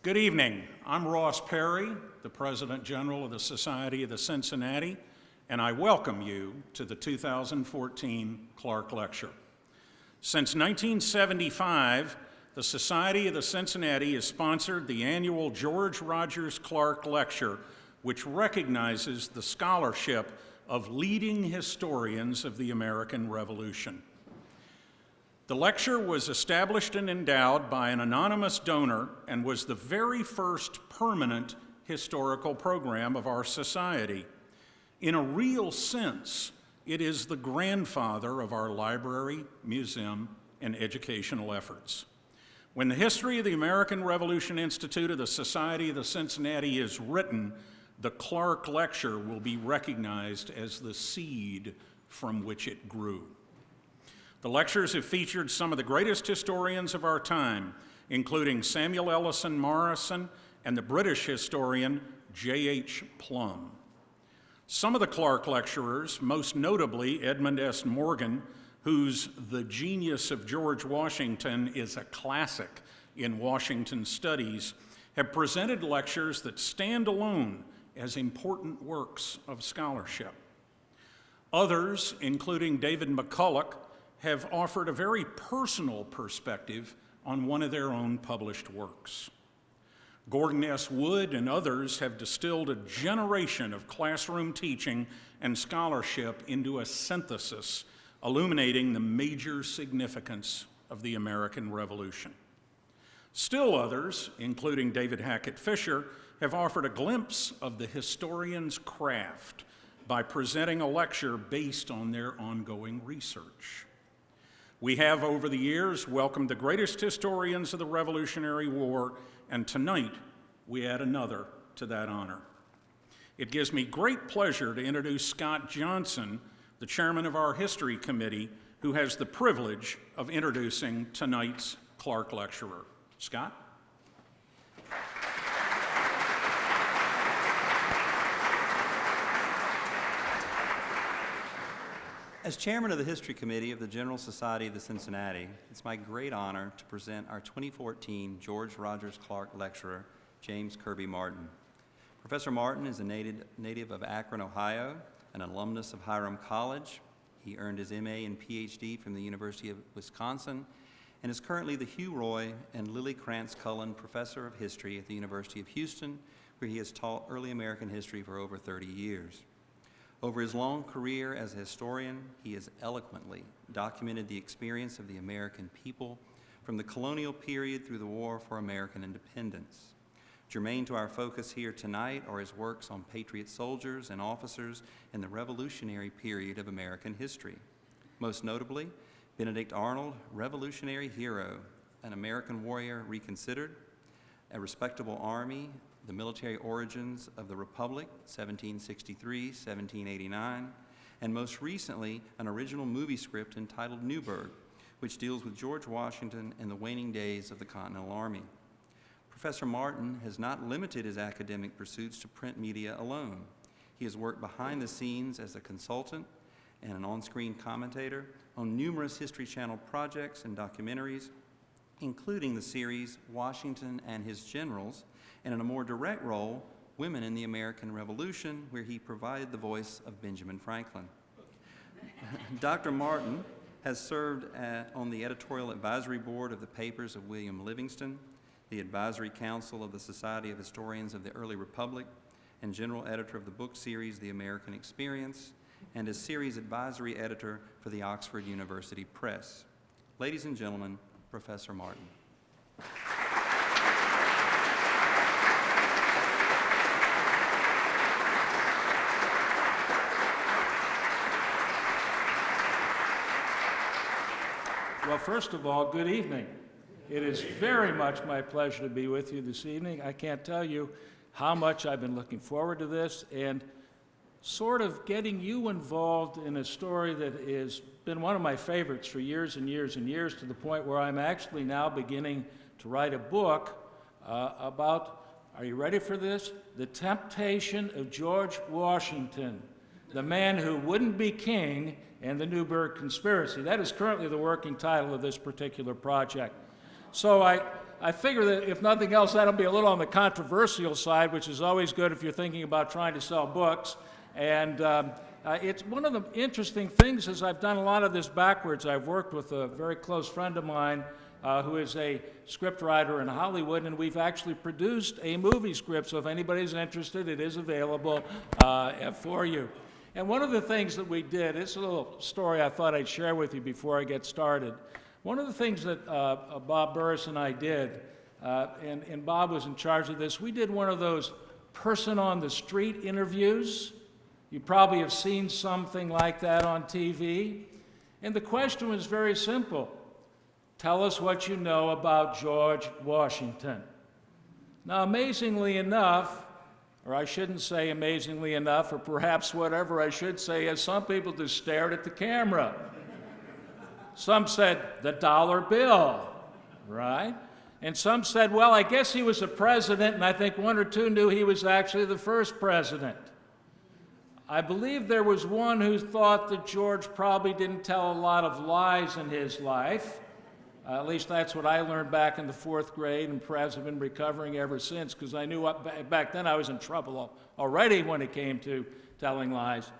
Good evening. I'm Ross Perry, the President General of the Society of the Cincinnati, and I welcome you to the 2014 Clark Lecture. Since 1975, the Society of the Cincinnati has sponsored the annual George Rogers Clark Lecture, which recognizes the scholarship of leading historians of the American Revolution. The lecture was established and endowed by an anonymous donor and was the very first permanent historical program of our society. In a real sense, it is the grandfather of our library, museum, and educational efforts. When the History of the American Revolution Institute of the Society of the Cincinnati is written, the Clark Lecture will be recognized as the seed from which it grew. The lectures have featured some of the greatest historians of our time, including Samuel Ellison Morrison and the British historian J.H. Plumb. Some of the Clark lecturers, most notably Edmund S. Morgan, whose The Genius of George Washington is a classic in Washington studies, have presented lectures that stand alone as important works of scholarship. Others, including David McCulloch, have offered a very personal perspective on one of their own published works. Gordon S. Wood and others have distilled a generation of classroom teaching and scholarship into a synthesis, illuminating the major significance of the American Revolution. Still others, including David Hackett Fisher, have offered a glimpse of the historian's craft by presenting a lecture based on their ongoing research. We have, over the years, welcomed the greatest historians of the Revolutionary War, and tonight we add another to that honor. It gives me great pleasure to introduce Scott Johnson, the chairman of our History Committee, who has the privilege of introducing tonight's Clark Lecturer. Scott? As chairman of the History Committee of the General Society of the Cincinnati, it's my great honor to present our 2014 George Rogers Clark Lecturer, James Kirby Martin. Professor Martin is a native of Akron, Ohio, an alumnus of Hiram College. He earned his MA and PhD from the University of Wisconsin and is currently the Hugh Roy and Lily Krantz Cullen Professor of History at the University of Houston, where he has taught early American history for over 30 years. Over his long career as a historian, he has eloquently documented the experience of the American people from the colonial period through the War for American Independence. Germane to our focus here tonight are his works on patriot soldiers and officers in the revolutionary period of American history. Most notably, Benedict Arnold, Revolutionary Hero, an American Warrior Reconsidered, A Respectable Army, The Military Origins of the Republic, 1763-1789, and most recently, an original movie script entitled Newburgh, which deals with George Washington and the waning days of the Continental Army. Professor Martin has not limited his academic pursuits to print media alone. He has worked behind the scenes as a consultant and an on-screen commentator on numerous History Channel projects and documentaries, including the series Washington and His Generals, and in a more direct role, Women in the American Revolution, where he provided the voice of Benjamin Franklin. Dr. Martin has served on the editorial advisory board of the papers of William Livingston, the advisory council of the Society of Historians of the Early Republic, and general editor of the book series The American Experience, and as series advisory editor for the Oxford University Press. Ladies and gentlemen, Professor Martin. Well, first of all, good evening. It is very much my pleasure to be with you this evening. I can't tell you how much I've been looking forward to this and sort of getting you involved in a story that has been one of my favorites for years and years and years, to the point where I'm actually now beginning to write a book about, are you ready for this? The temptation of George Washington, the man who wouldn't be king, and the Newburgh conspiracy. That is currently the working title of this particular project. So I figure that if nothing else, that'll be a little on the controversial side, which is always good if you're thinking about trying to sell books. And it's one of the interesting things is I've done a lot of this backwards. I've worked with a very close friend of mine who is a scriptwriter in Hollywood, and we've actually produced a movie script. So if anybody's interested, it is available for you. And one of the things that we did, it's a little story I thought I'd share with you before I get started. One of the things that Bob Burris and I did, and Bob was in charge of this, we did one of those person on the street interviews. You probably have seen something like that on TV. And the question was very simple. Tell us what you know about George Washington. Now, amazingly enough, or I shouldn't say amazingly enough, or perhaps whatever I should say, is some people just stared at the camera. Some said the dollar bill, right? And some said, well, I guess he was a president, and I think one or two knew he was actually the first president. I believe there was one who thought that George probably didn't tell a lot of lies in his life. At least that's what I learned back in the 4th grade, and perhaps have been recovering ever since, because I knew back then I was in trouble already when it came to telling lies.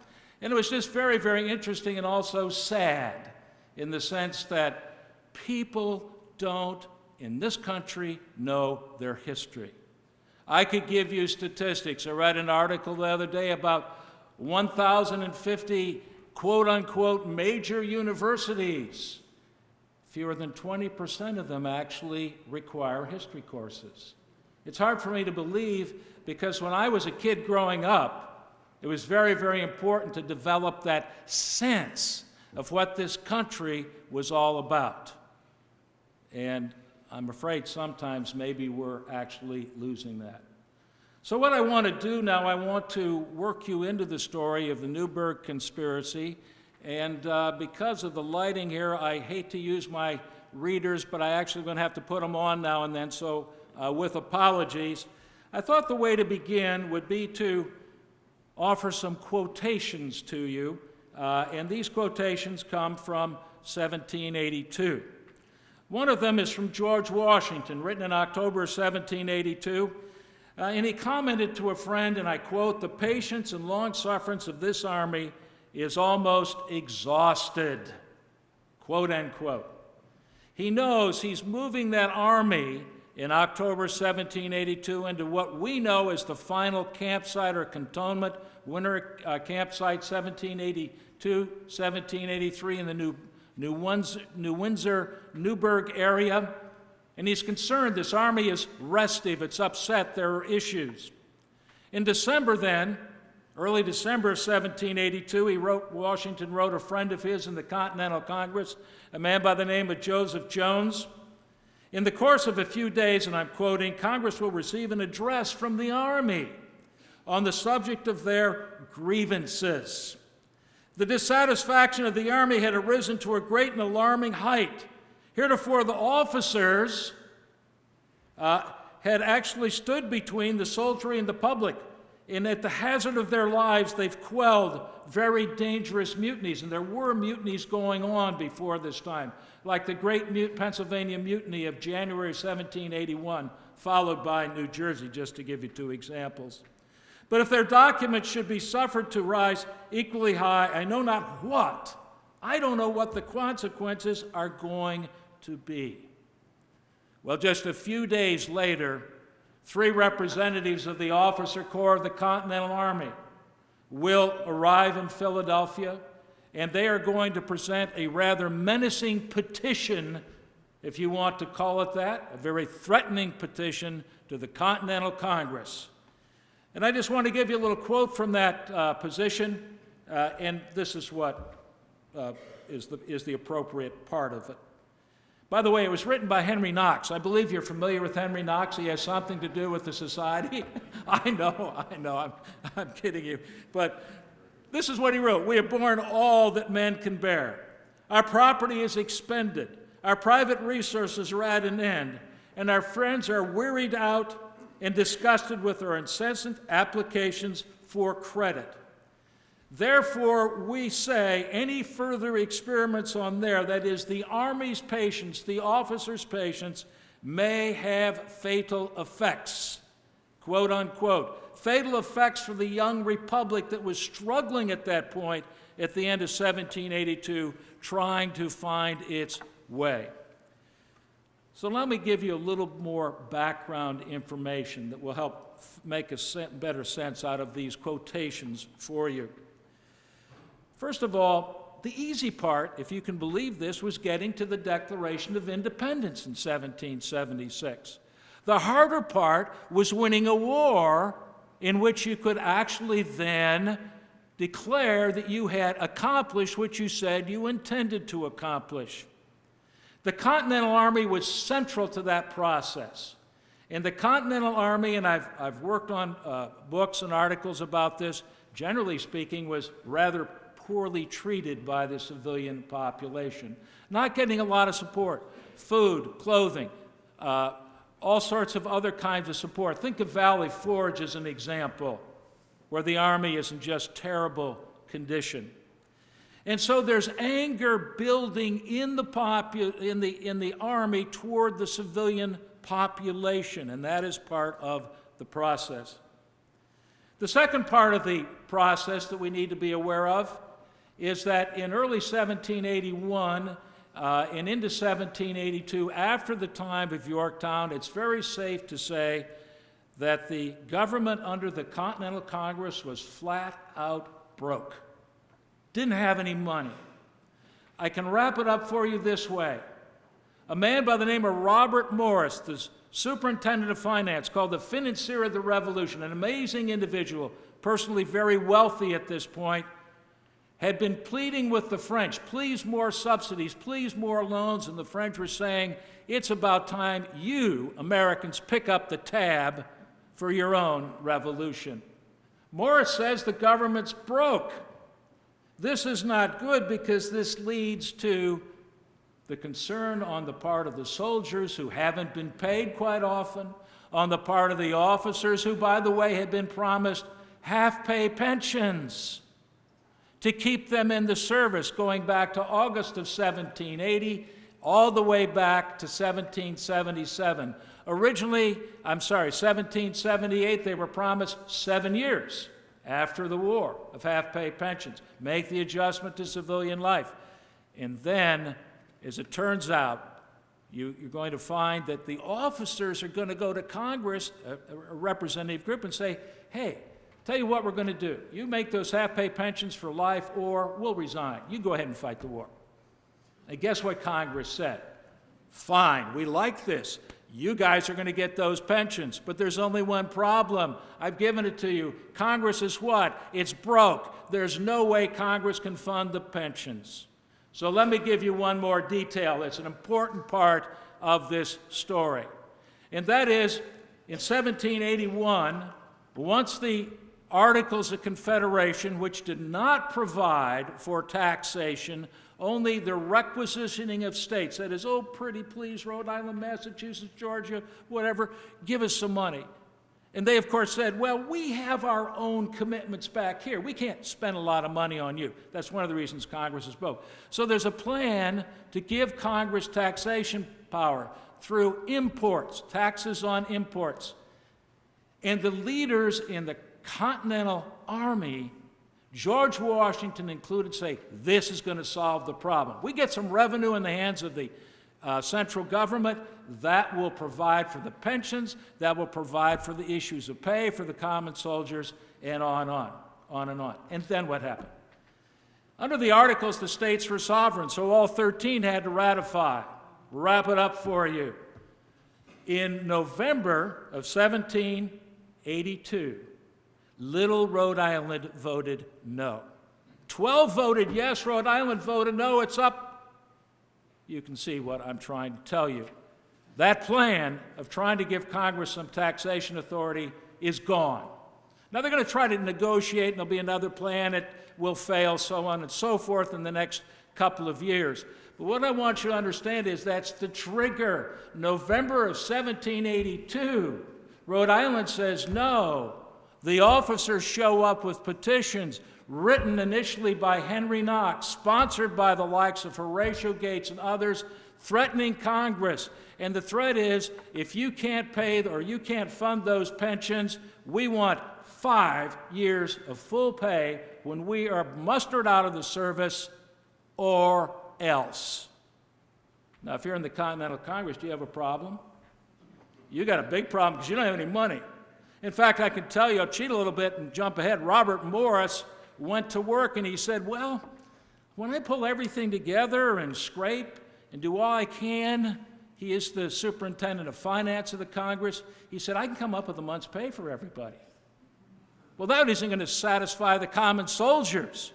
And it was just very, very interesting and also sad in the sense that people don't, in this country, know their history. I could give you statistics. I read an article the other day about 1,050 quote-unquote major universities. Fewer than 20% of them actually require history courses. It's hard for me to believe because when I was a kid growing up, it was very, very important to develop that sense of what this country was all about. And I'm afraid sometimes maybe we're actually losing that. So what I want to do now, I want to work you into the story of the Newburgh conspiracy. And because of the lighting here, I hate to use my readers, but I actually going to have to put them on now and then, so with apologies. I thought the way to begin would be to offer some quotations to you, and these quotations come from 1782. One of them is from George Washington, written in October 1782, and he commented to a friend, and I quote, "The patience and long sufferance of this army is almost exhausted," quote unquote. He knows he's moving that army in October 1782 into what we know as the final campsite or cantonment, winter campsite 1782, 1783 in the New Windsor, Newburgh area. And he's concerned this army is restive, it's upset, there are issues. In December then, early December of 1782, Washington wrote a friend of his in the Continental Congress, a man by the name of Joseph Jones. In the course of a few days, and I'm quoting, Congress will receive an address from the Army on the subject of their grievances. The dissatisfaction of the Army had arisen to a great and alarming height. Heretofore, the officers had actually stood between the soldiery and the public, and at the hazard of their lives, they've quelled very dangerous mutinies, and there were mutinies going on before this time, like the Great Pennsylvania Mutiny of January 1781, followed by New Jersey, just to give you two examples. But if their documents should be suffered to rise equally high, I know not what. I don't know what the consequences are going to be. Well, just a few days later, 3 representatives of the officer corps of the Continental Army will arrive in Philadelphia, and they are going to present a rather menacing petition, if you want to call it that, a very threatening petition to the Continental Congress. And I just want to give you a little quote from that position, and this is what is the appropriate part of it. By the way, it was written by Henry Knox. I believe you're familiar with Henry Knox. He has something to do with the society. I know, I'm kidding you. But this is what he wrote. "We have borne all that men can bear. Our property is expended. Our private resources are at an end. And our friends are wearied out and disgusted with our incessant applications for credit. Therefore, we say any further experiments on there, that is, the Army's patients, the officers' patients, may have fatal effects, quote unquote. Fatal effects for the young republic that was struggling at that point at the end of 1782, trying to find its way. So let me give you a little more background information that will help make a better sense out of these quotations for you. First of all, the easy part, if you can believe this, was getting to the Declaration of Independence in 1776. The harder part was winning a war in which you could actually then declare that you had accomplished what you said you intended to accomplish. The Continental Army was central to that process. And the Continental Army, and I've worked on books and articles about this, generally speaking, was rather poorly treated by the civilian population. Not getting a lot of support, food, clothing, all sorts of other kinds of support. Think of Valley Forge as an example, where the Army is in just terrible condition. And so there's anger building in the Army toward the civilian population, and that is part of the process. The second part of the process that we need to be aware of is that in early 1781 and into 1782, after the time of Yorktown, it's very safe to say that the government under the Continental Congress was flat out broke. Didn't have any money. I can wrap it up for you this way. A man by the name of Robert Morris, the superintendent of finance, called the financier of the Revolution, an amazing individual, personally very wealthy at this point, had been pleading with the French, please more subsidies, please more loans, and the French were saying, it's about time you, Americans, pick up the tab for your own revolution. Morris says the government's broke. This is not good because this leads to the concern on the part of the soldiers who haven't been paid quite often, on the part of the officers who, by the way, had been promised half-pay pensions to keep them in the service, going back to August of 1780, all the way back to 1777. Originally, 1778, they were promised 7 years after the war of half-pay pensions. Make the adjustment to civilian life. And then, as it turns out, you're going to find that the officers are going to go to Congress, a representative group, and say, hey, tell you what we're going to do. You make those half-pay pensions for life, or we'll resign. You go ahead and fight the war. And guess what Congress said? Fine, we like this. You guys are going to get those pensions, but there's only one problem. I've given it to you. Congress is what? It's broke. There's no way Congress can fund the pensions. So let me give you one more detail. It's an important part of this story. And that is, in 1781, once the Articles of Confederation, which did not provide for taxation, only the requisitioning of states, that is, oh, pretty please, Rhode Island, Massachusetts, Georgia, whatever, give us some money. And they, of course, said, well, we have our own commitments back here. We can't spend a lot of money on you. That's one of the reasons Congress is broke. So there's a plan to give Congress taxation power through imports, taxes on imports. And the leaders in the Continental Army, George Washington included, say, this is going to solve the problem. We get some revenue in the hands of the central government. That will provide for the pensions. That will provide for the issues of pay for the common soldiers, and on and on. And then what happened? Under the Articles, the states were sovereign, so all 13 had to ratify. Wrap it up for you. In November of 1782, Little Rhode Island voted no. 12 voted yes, Rhode Island voted no. It's up. You can see what I'm trying to tell you. That plan of trying to give Congress some taxation authority is gone. Now they're going to try to negotiate, and there'll be another plan. It will fail, so on and so forth in the next couple of years. But what I want you to understand is that's the trigger. November of 1782, Rhode Island says no. The officers show up with petitions. written initially by Henry Knox, sponsored by the likes of Horatio Gates and others, threatening Congress. And the threat is, if you can't pay or you can't fund those pensions, we want 5 years of full pay when we are mustered out of the service or else. Now, if you're in the Continental Congress, do you have a problem? You got a big problem because you don't have any money. In fact, I can tell you, I'll cheat a little bit and jump ahead. Robert Morris went to work and he said, well, when I pull everything together and scrape and do all I can, he is the superintendent of finance of the Congress, he said, I can come up with a month's pay for everybody. Well, that isn't going to satisfy the common soldiers,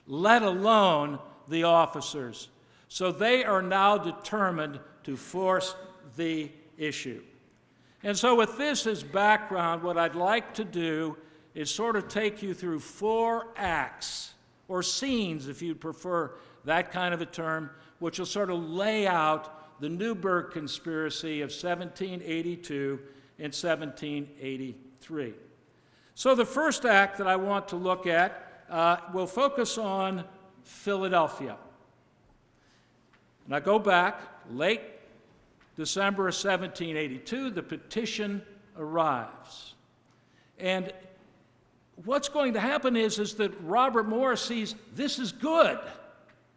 let alone the officers. So they are now determined to force the issue. And so with this as background, what I'd like to do is sort of take you through 4 acts, or scenes if you'd prefer that kind of a term, which will sort of lay out the Newburgh conspiracy of 1782 and 1783. So the first act that I want to look at will focus on Philadelphia. And I go back, late December of 1782, the petition arrives. And what's going to happen is that Robert Morris sees this is good.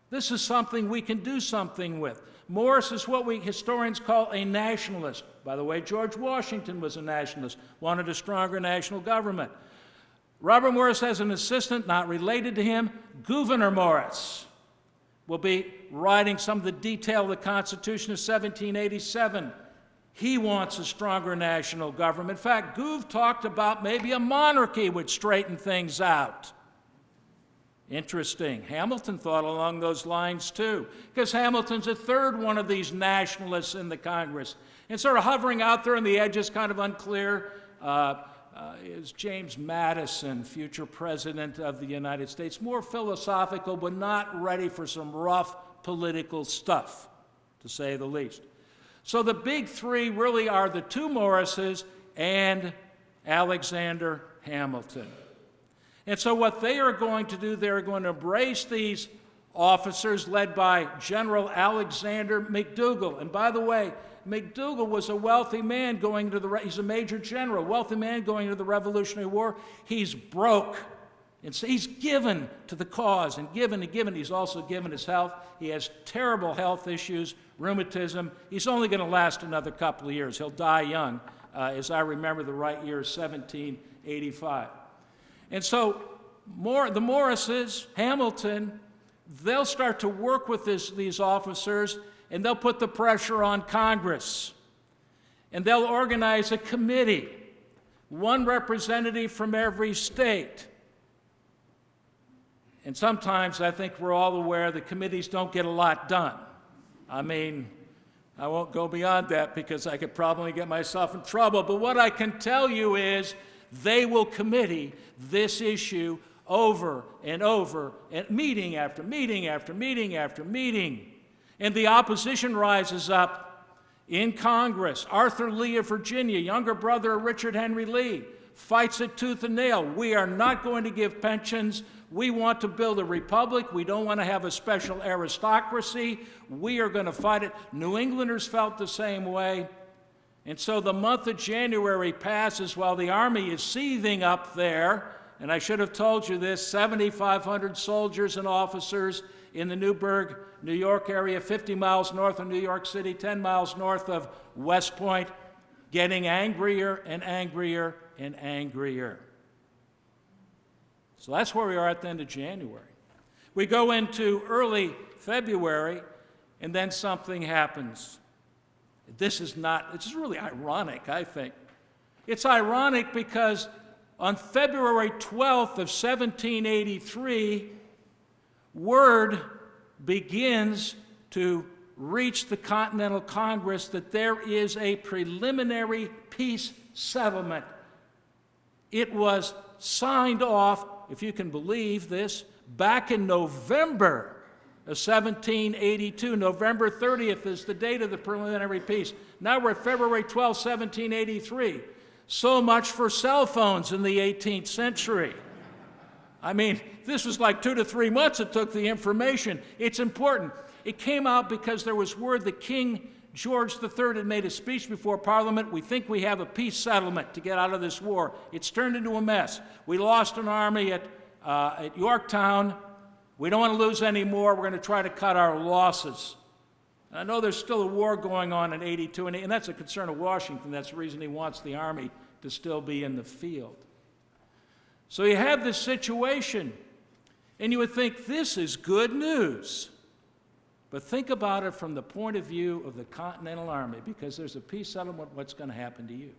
This is something we can do something with. Morris is what we historians call a nationalist. By the way, George Washington was a nationalist, wanted a stronger national government. Robert Morris has an assistant not related to him, Gouverneur Morris. Will be writing some of the detail of the Constitution of 1787. He wants a stronger national government. In fact, Gouv talked about maybe a monarchy would straighten things out. Interesting. Hamilton thought along those lines too, because Hamilton's a third one of these nationalists in the Congress. And sort of hovering out there on the edges, kind of unclear, is James Madison, future president of the United States. More philosophical, but not ready for some rough political stuff, to say the least. So the big 3 really are the 2 Morrises and Alexander Hamilton. And so what they are going to do, they're going to embrace these officers led by General Alexander McDougall. And by the way, McDougall was a wealthy man going to he's a major general, wealthy man going into the Revolutionary War. He's broke. And so he's given to the cause and given and given. He's also given his health. He has terrible health issues, rheumatism. He's only going to last another couple of years. He'll die young, as I remember the right year, 1785. And so the Morrises, Hamilton, they'll start to work with these officers, and they'll put the pressure on Congress. And they'll organize a committee, 1 representative from every state. And sometimes I think we're all aware the committees don't get a lot done. I mean, I won't go beyond that because I could probably get myself in trouble. But what I can tell you is they will committee this issue over and over, and meeting after meeting after meeting after meeting. And the opposition rises up in Congress. Arthur Lee of Virginia, younger brother of Richard Henry Lee, fights it tooth and nail. We are not going to give pensions. We want to build a republic. We don't want to have a special aristocracy. We are going to fight it. New Englanders felt the same way. And so the month of January passes while the Army is seething up there. And I should have told you this, 7,500 soldiers and officers in the Newburgh, New York area, 50 miles north of New York City, 10 miles north of West Point, getting angrier and angrier and angrier. So that's where we are at the end of January. We go into early February, and then something happens. This is really ironic, I think. It's ironic because on February 12th of 1783, word begins to reach the Continental Congress that there is a preliminary peace settlement. It was signed off, if you can believe this, back in November of 1782. November 30th is the date of the preliminary peace. Now we're at February 12, 1783. So much for cell phones in the 18th century. I mean, this was like 2 to 3 months it took the information. It's important. It came out because there was word that King George III had made a speech before Parliament. We think we have a peace settlement to get out of this war. It's turned into a mess. We lost an army at Yorktown. We don't want to lose any more. We're going to try to cut our losses. I know there's still a war going on in 82, and that's a concern of Washington. That's the reason he wants the army to still be in the field. So you have this situation, and you would think this is good news. But think about it from the point of view of the Continental Army, because there's a peace settlement. What's going to happen to you?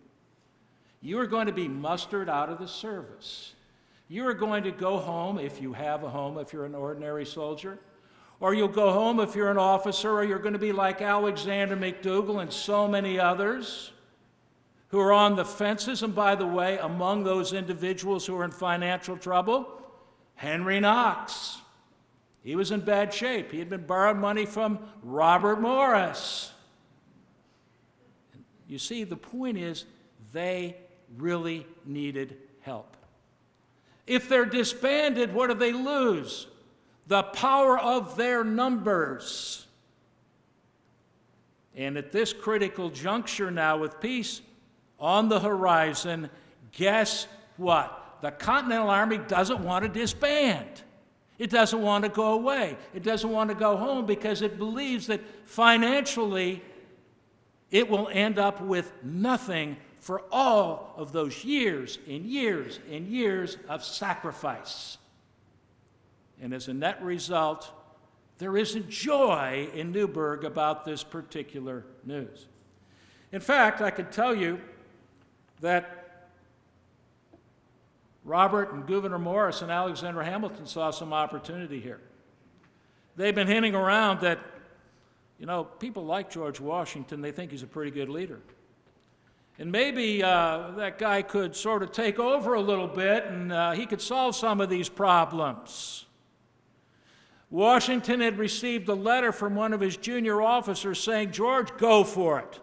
You are going to be mustered out of the service. You are going to go home, if you have a home, if you're an ordinary soldier, or you'll go home if you're an officer, or you're going to be like Alexander McDougall and so many others who are on the fences. And by the way, among those individuals who are in financial trouble, Henry Knox. He was in bad shape. He had been borrowing money from Robert Morris. You see, the point is, they really needed help. If they're disbanded, what do they lose? The power of their numbers. And at this critical juncture now with peace on the horizon, guess what? The Continental Army doesn't want to disband. It doesn't want to go away. It doesn't want to go home because it believes that financially it will end up with nothing for all of those years and years and years of sacrifice. And as a net result, there isn't joy in Newburgh about this particular news. In fact, I can tell you that Robert and Gouverneur Morris and Alexander Hamilton saw some opportunity here. They've been hinting around that, people like George Washington. They think he's a pretty good leader. And maybe that guy could sort of take over a little bit and he could solve some of these problems. Washington had received a letter from one of his junior officers saying, George, go for it.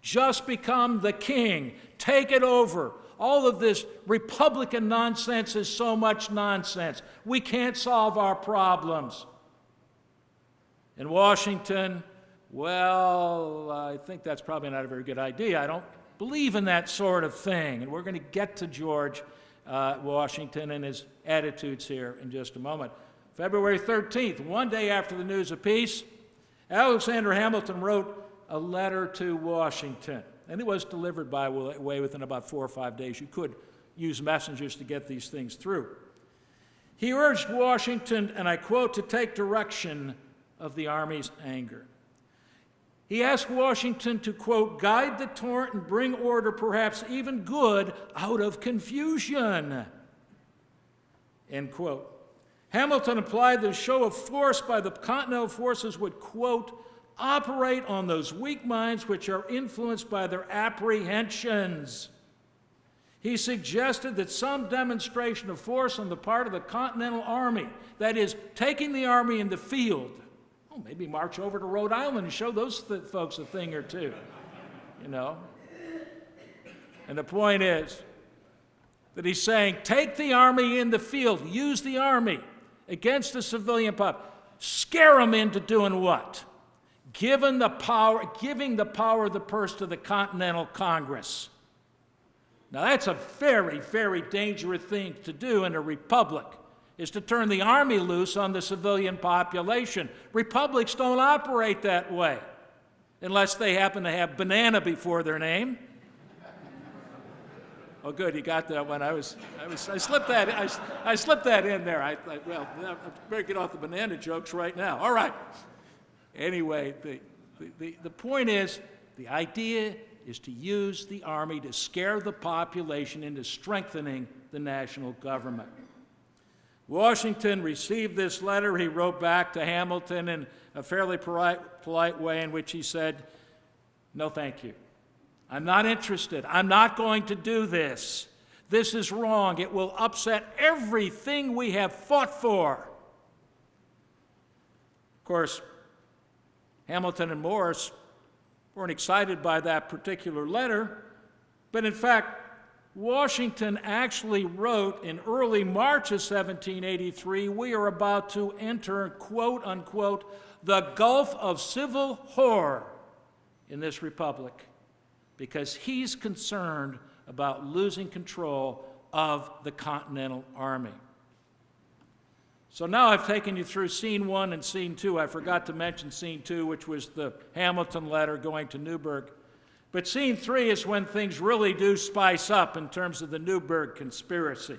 Just become the king. Take it over. All of this Republican nonsense is so much nonsense. We can't solve our problems. In Washington, well, I think that's probably not a very good idea. I don't believe in that sort of thing. And we're going to get to George Washington and his attitudes here in just a moment. February 13th, one day after the news of peace, Alexander Hamilton wrote a letter to Washington. And it was delivered, by the way, within about 4 or 5 days. You could use messengers to get these things through. He urged Washington, and I quote, to take direction of the Army's anger. He asked Washington to, quote, guide the torrent and bring order, perhaps even good, out of confusion, end quote. Hamilton implied that a show of force by the Continental forces would, quote, operate on those weak minds which are influenced by their apprehensions. He suggested that some demonstration of force on the part of the Continental Army, that is, taking the army in the field, maybe march over to Rhode Island and show those folks a thing or two, And the point is that he's saying, take the army in the field, use the army against the civilian population, scare them into doing what? Giving the power of the purse to the Continental Congress. Now that's a very, very dangerous thing to do in a republic, is to turn the army loose on the civilian population. Republics don't operate that way, unless they happen to have banana before their name. Oh, good, you got that one. I slipped that in there. I better get off the banana jokes right now. All right. Anyway, the point is, the idea is to use the army to scare the population into strengthening the national government. Washington received this letter. He wrote back to Hamilton in a fairly polite way in which he said, no, thank you. I'm not interested. I'm not going to do this. This is wrong. It will upset everything we have fought for. Of course, Hamilton and Morris weren't excited by that particular letter, but in fact, Washington actually wrote in early March of 1783, we are about to enter, quote unquote, the Gulf of Civil Horror in this republic, because he's concerned about losing control of the Continental Army. So now I've taken you through scene 1 and scene 2. I forgot to mention scene 2, which was the Hamilton letter going to Newburgh. But scene 3 is when things really do spice up in terms of the Newburgh conspiracy.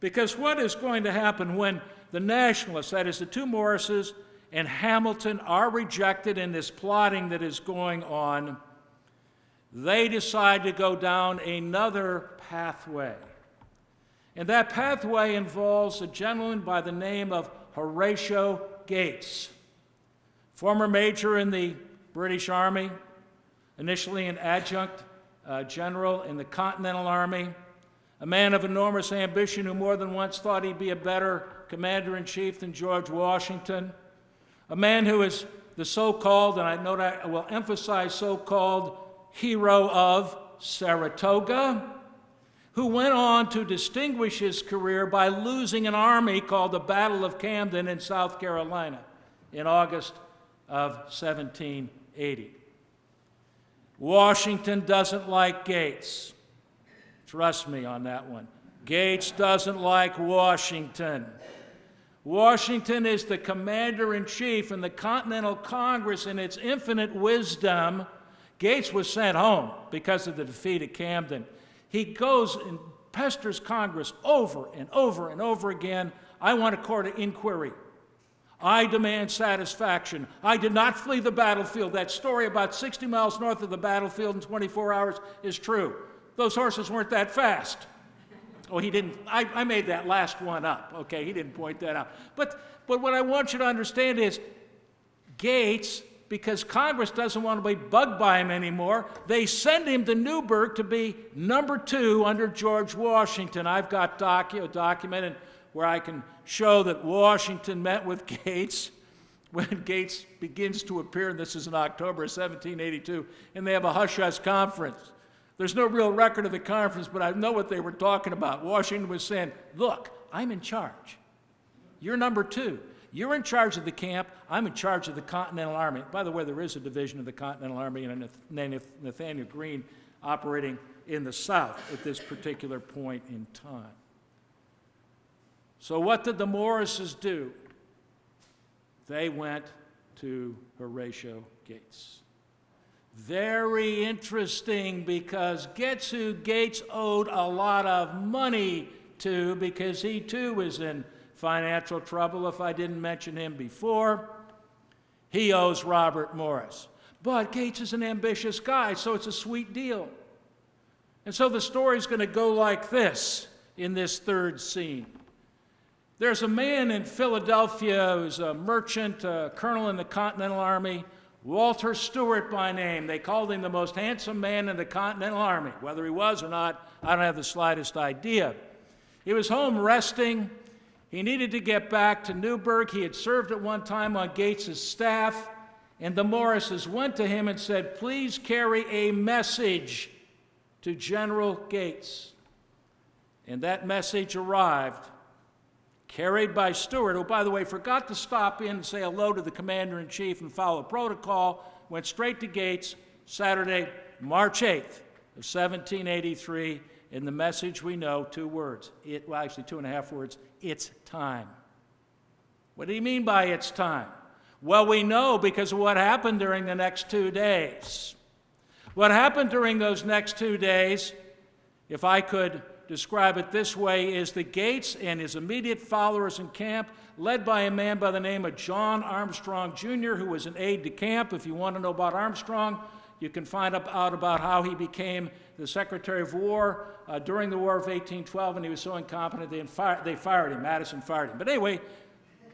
Because what is going to happen when the nationalists, that is the two Morrises and Hamilton, are rejected in this plotting that is going on? They decide to go down another pathway. And that pathway involves a gentleman by the name of Horatio Gates, former major in the British Army, initially an adjunct general in the Continental Army, a man of enormous ambition who more than once thought he'd be a better commander-in-chief than George Washington, a man who is the so-called, and I will emphasize so-called, hero of Saratoga, who went on to distinguish his career by losing an army called the Battle of Camden in South Carolina in August of 1780. Washington doesn't like Gates. Trust me on that one. Gates doesn't like Washington. Washington is the commander-in-chief, and the Continental Congress, in its infinite wisdom, Gates was sent home because of the defeat at Camden. He goes and pesters Congress over and over and over again. I want a court of inquiry. I demand satisfaction. I did not flee the battlefield. That story about 60 miles north of the battlefield in 24 hours is true. Those horses weren't that fast. Oh, he didn't. I made that last one up. Okay, he didn't point that out. But what I want you to understand is Gates, because Congress doesn't want to be bugged by him anymore, they send him to Newburgh to be number 2 under George Washington. I've got documented where I can show that Washington met with Gates when Gates begins to appear, and this is in October of 1782, and they have a hush-hush conference. There's no real record of the conference, but I know what they were talking about. Washington was saying, look, I'm in charge. You're number 2. You're in charge of the camp. I'm in charge of the Continental Army. By the way, there is a division of the Continental Army and Nathaniel Greene operating in the South at this particular point in time. So what did the Morrises do? They went to Horatio Gates. Very interesting, because guess who Gates owed a lot of money to, because he too was in financial trouble, if I didn't mention him before? He owes Robert Morris. But Gates is an ambitious guy, so it's a sweet deal. And so the story's going to go like this in this third scene. There's a man in Philadelphia who's a merchant, a colonel in the Continental Army, Walter Stewart by name. They called him the most handsome man in the Continental Army. Whether he was or not, I don't have the slightest idea. He was home resting. He needed to get back to Newburgh. He had served at one time on Gates's staff, and the Morrises went to him and said, please carry a message to General Gates. And that message arrived, carried by Stewart, who, by the way, forgot to stop in and say hello to the commander-in-chief and follow protocol, went straight to Gates, Saturday, March 8th of 1783, and the message we know, 2 words. Actually 2.5 words. It's time. What do you mean by it's time? Well, we know because of what happened during the next 2 days. What happened during those next 2 days, if I could describe it this way, is that Gates and his immediate followers in camp, led by a man by the name of John Armstrong, Jr., who was an aide-de-camp. If you want to know about Armstrong, you can find out about how he became the Secretary of War during the War of 1812, and he was so incompetent they fired him. Madison fired him. But anyway,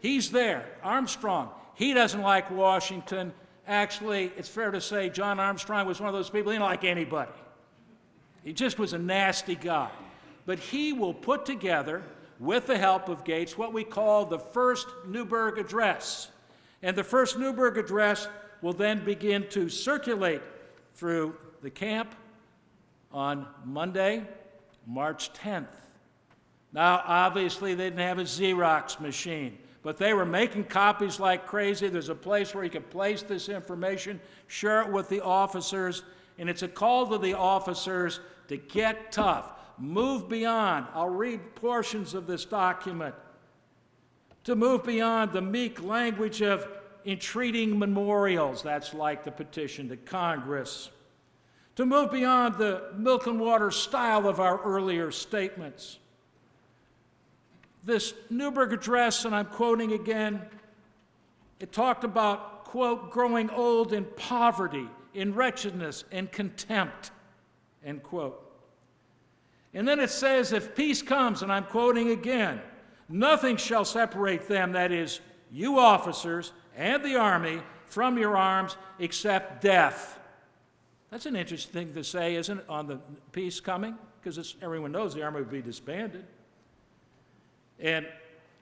he's there. Armstrong, he doesn't like Washington. Actually, it's fair to say John Armstrong was one of those people, he didn't like anybody. He just was a nasty guy. But he will put together, with the help of Gates, what we call the First Newburgh Address. And the First Newburgh Address will then begin to circulate through the camp on Monday, March 10th. Now, obviously, they didn't have a Xerox machine, but they were making copies like crazy. There's a place where you can place this information, share it with the officers, and it's a call to the officers to get tough, move beyond. I'll read portions of this document. To move beyond the meek language of entreating memorials, that's like the petition to Congress. To move beyond the milk and water style of our earlier statements. This Newburgh address, and I'm quoting again, it talked about, quote, growing old in poverty, in wretchedness, and contempt, end quote. And then it says, if peace comes, and I'm quoting again, nothing shall separate them, that is, you officers and the Army, from your arms except death. That's an interesting thing to say, isn't it, on the peace coming? Because everyone knows the Army would be disbanded. And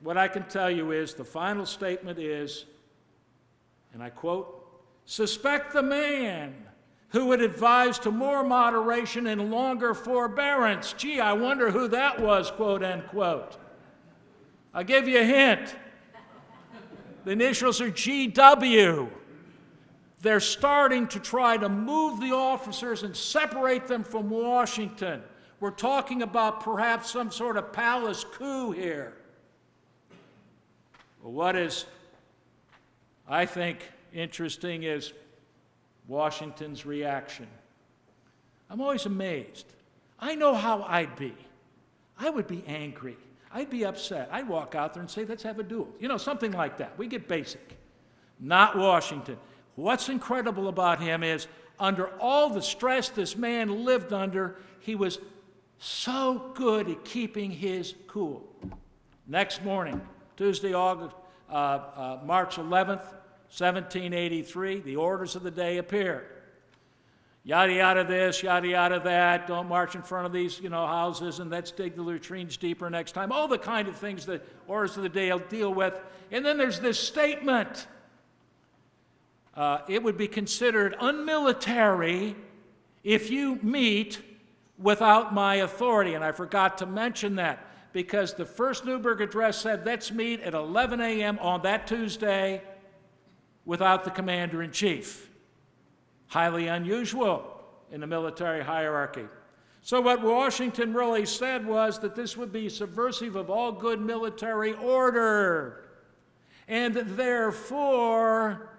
what I can tell you is the final statement is, and I quote, suspect the man who would advise to more moderation and longer forbearance. Gee, I wonder who that was, quote, end quote. I'll give you a hint. The initials are GW. They're starting to try to move the officers and separate them from Washington. We're talking about perhaps some sort of palace coup here. Well, what is, I think, interesting is Washington's reaction. I'm always amazed. I know how I'd be. I would be angry. I'd be upset. I'd walk out there and say, let's have a duel. You know, something like that. We get basic. Not Washington. What's incredible about him is, under all the stress this man lived under, he was so good at keeping his cool. Next morning, Tuesday, March 11th, 1783, the orders of the day appear. Yada, yada this, yada, yada that, don't march in front of these, houses, and let's dig the latrines deeper next time. All the kind of things the orders of the day will deal with. And then there's this statement. It would be considered unmilitary if you meet without my authority. And I forgot to mention that because the first Newburgh address said, let's meet at 11 a.m. on that Tuesday without the commander-in-chief. Highly unusual in the military hierarchy. So what Washington really said was that this would be subversive of all good military order. And therefore,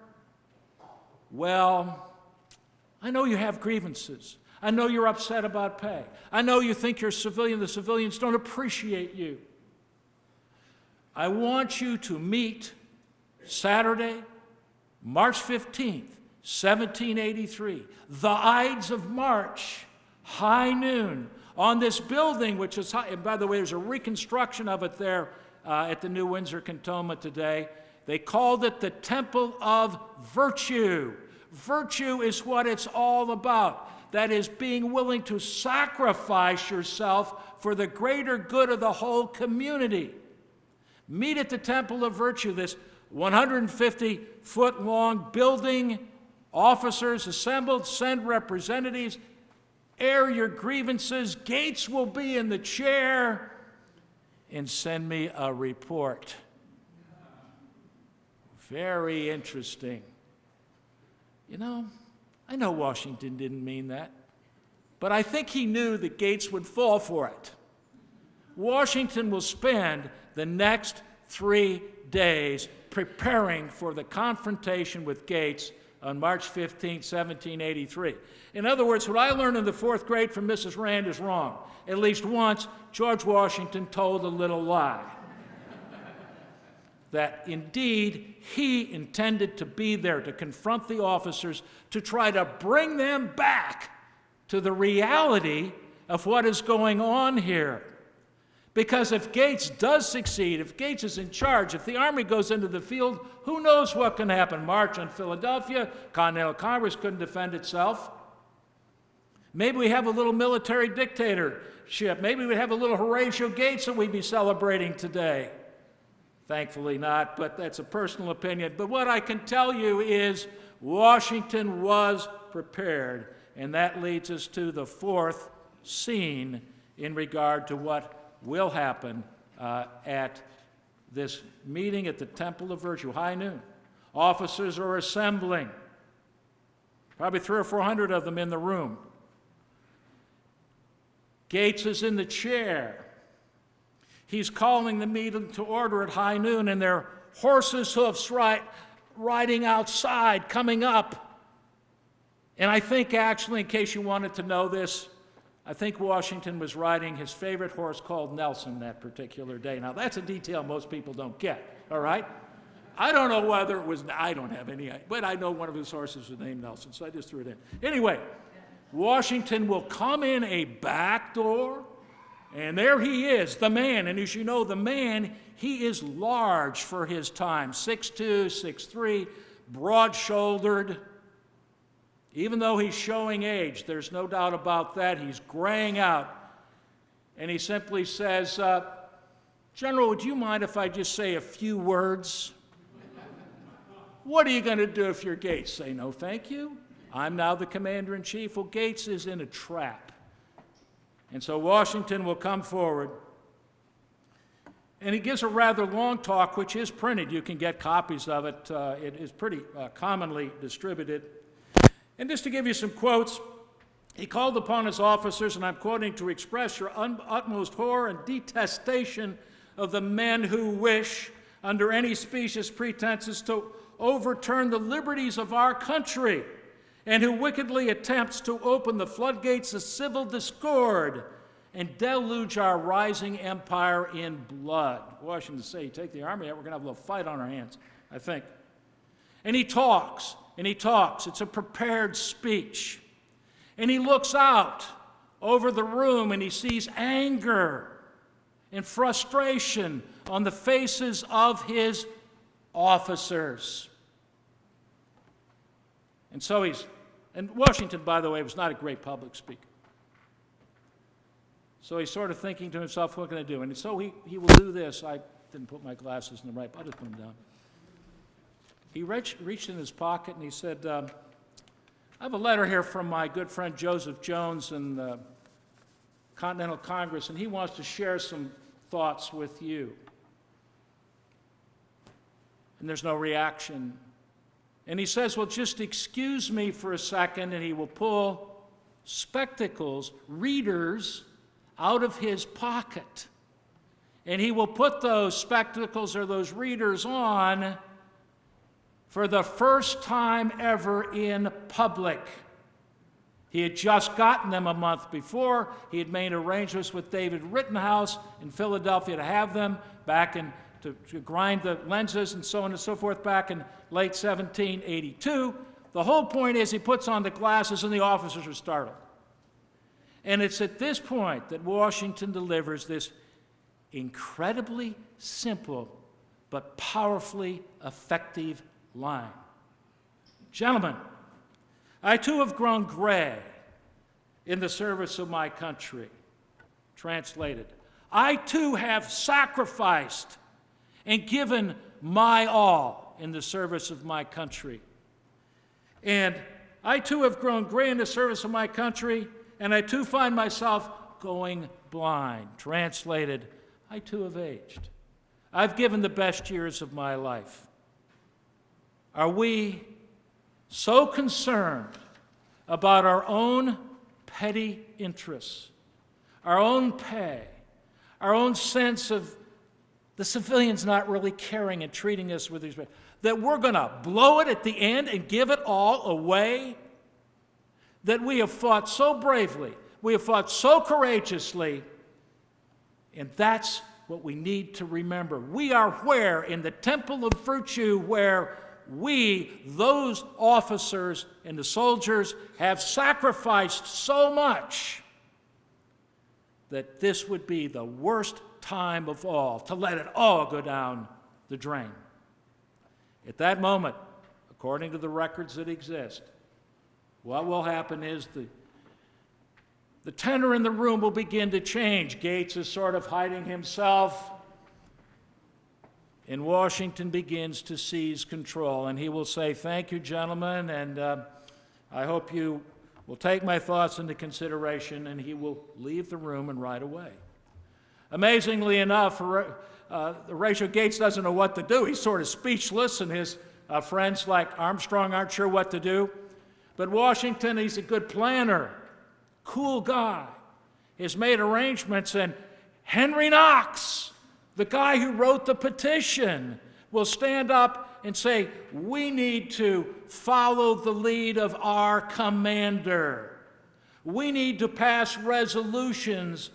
well, I know you have grievances. I know you're upset about pay. I know you think you're a civilian. The civilians don't appreciate you. I want you to meet Saturday, March 15th, 1783, the Ides of March, high noon, on this building, which is high. And by the way, there's a reconstruction of it there at the New Windsor Cantonment today. They called it the Temple of Virtue. Virtue is what it's all about. That is, being willing to sacrifice yourself for the greater good of the whole community. Meet at the Temple of Virtue, this 150-foot-long building. Officers assembled, send representatives, air your grievances. Gates will be in the chair, and send me a report. Very interesting. I know Washington didn't mean that, but I think he knew that Gates would fall for it. Washington will spend the next 3 days preparing for the confrontation with Gates on March 15, 1783. In other words, what I learned in the 4th grade from Mrs. Rand is wrong. At least once, George Washington told a little lie. That indeed he intended to be there to confront the officers, to try to bring them back to the reality of what is going on here. Because if Gates does succeed, if Gates is in charge, if the Army goes into the field, who knows what can happen? March on Philadelphia, Continental Congress couldn't defend itself. Maybe we have a little military dictatorship. Maybe we have a little Horatio Gates that we'd be celebrating today. Thankfully not, but that's a personal opinion. But what I can tell you is Washington was prepared, and that leads us to the 4th scene in regard to what will happen at this meeting at the Temple of Virtue, high noon. Officers are assembling, probably 300 or 400 of them in the room. Gates is in the chair. He's calling the meeting to order at high noon, and there are horses' hoofs riding outside, coming up. And I think, actually, in case you wanted to know this, I think Washington was riding his favorite horse called Nelson that particular day. Now, that's a detail most people don't get, all right? I don't know whether it was, I don't have any idea, but I know one of his horses was named Nelson, so I just threw it in. Anyway, Washington will come in a back door, and there he is, the man. And as you know, the man, he is large for his time, 6'2", 6'3", broad-shouldered. Even though he's showing age, there's no doubt about that, he's graying out. And he simply says, General, would you mind if I just say a few words? What are you going to do if you're Gates? Say, no, thank you. I'm now the commander-in-chief. Well, Gates is in a trap. And so Washington will come forward, and he gives a rather long talk, which is printed. You can get copies of it. It is pretty commonly distributed. And just to give you some quotes, he called upon his officers, and I'm quoting, to express your utmost horror and detestation of the men who wish, under any specious pretenses, to overturn the liberties of our country, and who wickedly attempts to open the floodgates of civil discord and deluge our rising empire in blood. Washington said, you take the army out, we're going to have a little fight on our hands, I think. And he talks, and he talks. It's a prepared speech. And he looks out over the room, and he sees anger and frustration on the faces of his officers. And so and Washington, by the way, was not a great public speaker. So he's sort of thinking to himself, what can I do? And so he will do this. I didn't put my glasses in the right, I'll just put them down. He reached in his pocket and he said, I have a letter here from my good friend Joseph Jones in the Continental Congress, and he wants to share some thoughts with you. And there's no reaction. And he says, well, just excuse me for a second, and he will pull spectacles, readers, out of his pocket. And he will put those spectacles or those readers on for the first time ever in public. He had just gotten them a month before. He had made arrangements with David Rittenhouse in Philadelphia to have them back in to grind the lenses and so on and so forth back in late 1782. The whole point is he puts on the glasses and the officers are startled. And it's at this point that Washington delivers this incredibly simple but powerfully effective line. Gentlemen, I too have grown gray in the service of my country. Translated, I too have sacrificed and given my all in the service of my country. And I too have grown gray in the service of my country, and I too find myself going blind. Translated, I too have aged. I've given the best years of my life. Are we so concerned about our own petty interests, our own pay, our own sense of the civilians not really caring and treating us with respect, that we're going to blow it at the end and give it all away? That we have fought so bravely, we have fought so courageously, and that's what we need to remember. We are where? In the temple of virtue, where we, those officers and the soldiers, have sacrificed so much that this would be the worst time of all, to let it all go down the drain. At that moment, according to the records that exist, what will happen is the tenor in the room will begin to change. Gates is sort of hiding himself, and Washington begins to seize control. And he will say, thank you, gentlemen, and I hope you will take my thoughts into consideration, and he will leave the room and ride away. Amazingly enough, Horatio Gates doesn't know what to do. He's sort of speechless, and his friends like Armstrong aren't sure what to do. But Washington, he's a good planner, cool guy. He's made arrangements, and Henry Knox, the guy who wrote the petition, will stand up and say, we need to follow the lead of our commander. We need to pass resolutions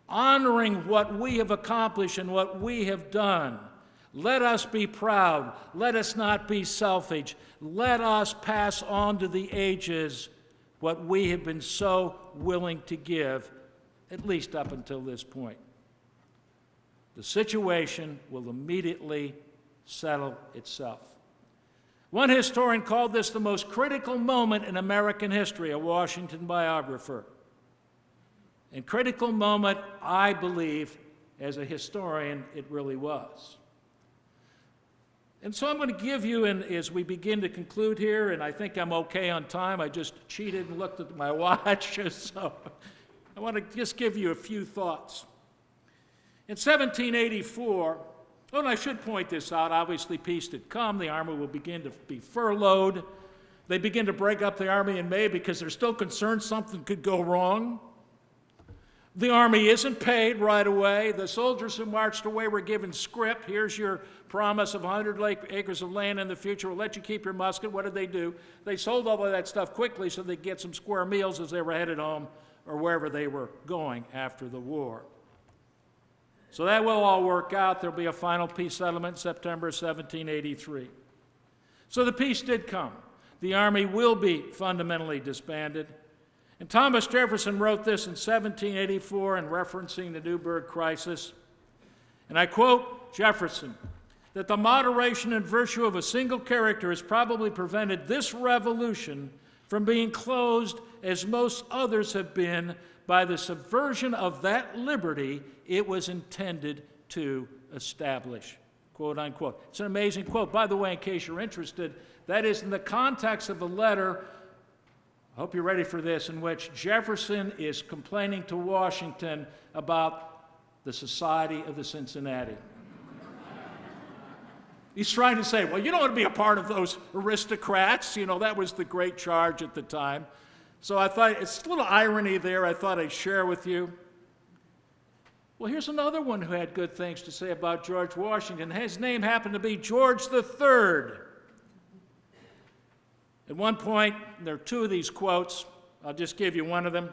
honoring what we have accomplished and what we have done. Let us be proud. Let us not be selfish. Let us pass on to the ages what we have been so willing to give, at least up until this point. The situation will immediately settle itself. One historian called this the most critical moment in American history, a Washington biographer. And critical moment, I believe, as a historian, it really was. And so I'm going to give you, and as we begin to conclude here, and I think I'm okay on time, I just cheated and looked at my watch, so I want to just give you a few thoughts. In 1784, oh, and I should point this out, obviously peace had come, the army will begin to be furloughed. They begin to break up the army in May because they're still concerned something could go wrong. The army isn't paid right away. The soldiers who marched away were given scrip. Here's your promise of 100 acres of land in the future. We'll let you keep your musket. What did they do? They sold all of that stuff quickly so they'd get some square meals as they were headed home or wherever they were going after the war. So that will all work out. There'll be a final peace settlement in September 1783. So the peace did come. The army will be fundamentally disbanded. And Thomas Jefferson wrote this in 1784 in referencing the Newburgh crisis. And I quote Jefferson, that the moderation and virtue of a single character has probably prevented this revolution from being closed as most others have been by the subversion of that liberty it was intended to establish, quote unquote. It's an amazing quote. By the way, in case you're interested, that is in the context of a letter, I hope you're ready for this, in which Jefferson is complaining to Washington about the Society of the Cincinnati. He's trying to say, well, you don't want to be a part of those aristocrats. You know, that was the great charge at the time. So I thought, it's a little irony there I thought I'd share with you. Well, here's another one who had good things to say about George Washington. His name happened to be George III. At one point, there are two of these quotes. I'll just give you one of them.